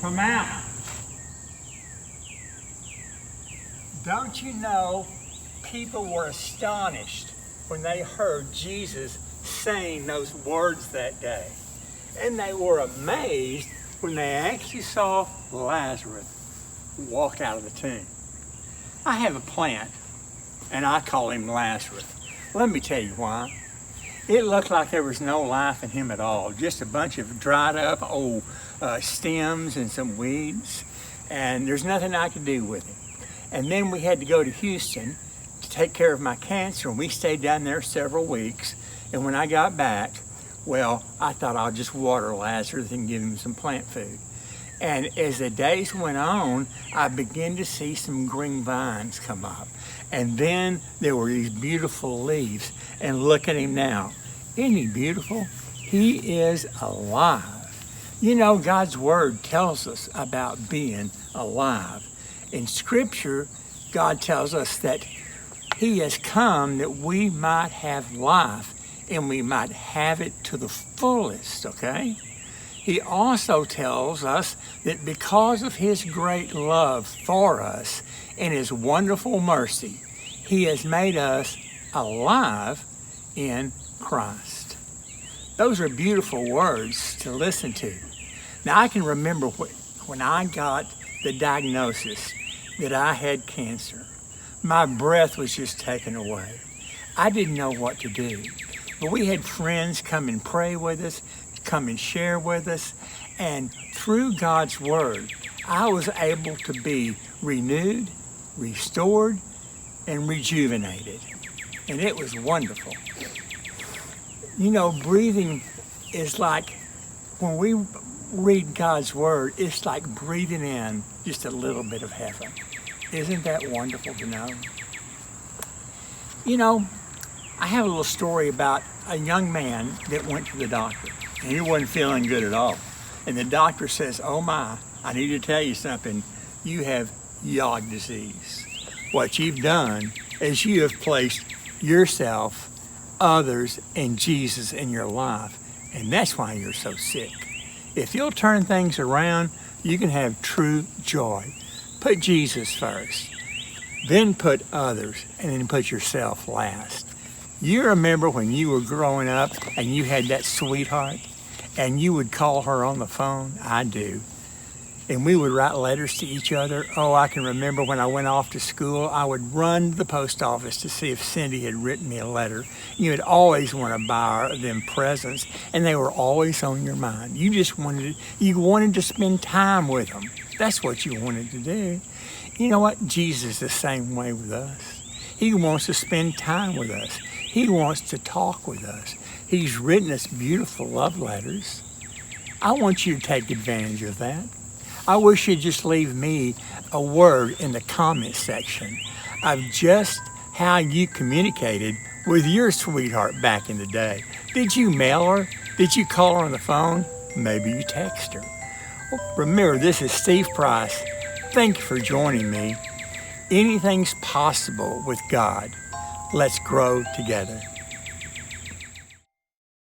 Come out. Don't you know, people were astonished when they heard Jesus saying those words that day. And they were amazed when they actually saw Lazarus walk out of the tomb. I have a plant, and I call him Lazarus. Let me tell you why. It looked like there was no life in him at all, just a bunch of dried up old stems and some weeds, and there's nothing I could do with him. And then we had to go to Houston to take care of my cancer, and we stayed down there several weeks. And when I got back, well, I thought I'll just water Lazarus and give him some plant food. And as the days went on, I began to see some green vines come up. And then there were these beautiful leaves. And look at him now. Isn't he beautiful? He is alive. You know, God's Word tells us about being alive. In Scripture, God tells us that He has come that we might have life and we might have it to the fullest, okay? He also tells us that because of His great love for us and His wonderful mercy, He has made us alive in Christ. Those are beautiful words to listen to. Now, I can remember when I got the diagnosis that I had cancer. My breath was just taken away. I didn't know what to do. But we had friends come and pray with us, come and share with us, and through God's Word, I was able to be renewed, restored, and rejuvenated. And it was wonderful. You know, breathing is like, when we read God's Word, it's like breathing in just a little bit of heaven. Isn't that wonderful to know? You know, I have a little story about a young man that went to the doctor, and he wasn't feeling good at all. And the doctor says, "Oh my, I need to tell you something. You have Yog disease. What you've done is you have placed yourself, others, and Jesus in your life, and that's why you're so sick. If you'll turn things around, you can have true joy. Put Jesus first, then put others, and then put yourself last." You remember when you were growing up and you had that sweetheart and you would call her on the phone? I do. And we would write letters to each other. Oh, I can remember when I went off to school, I would run to the post office to see if Cindy had written me a letter. You would always want to buy them presents, and they were always on your mind. You wanted to spend time with them. That's what you wanted to do. You know what? Jesus is the same way with us. He wants to spend time with us. He wants to talk with us. He's written us beautiful love letters. I want you to take advantage of that. I wish you'd just leave me a word in the comment section of just how you communicated with your sweetheart back in the day. Did you mail her? Did you call her on the phone? Maybe you text her. Well, remember, this is Steve Price. Thank you for joining me. Anything's possible with God. Let's grow together.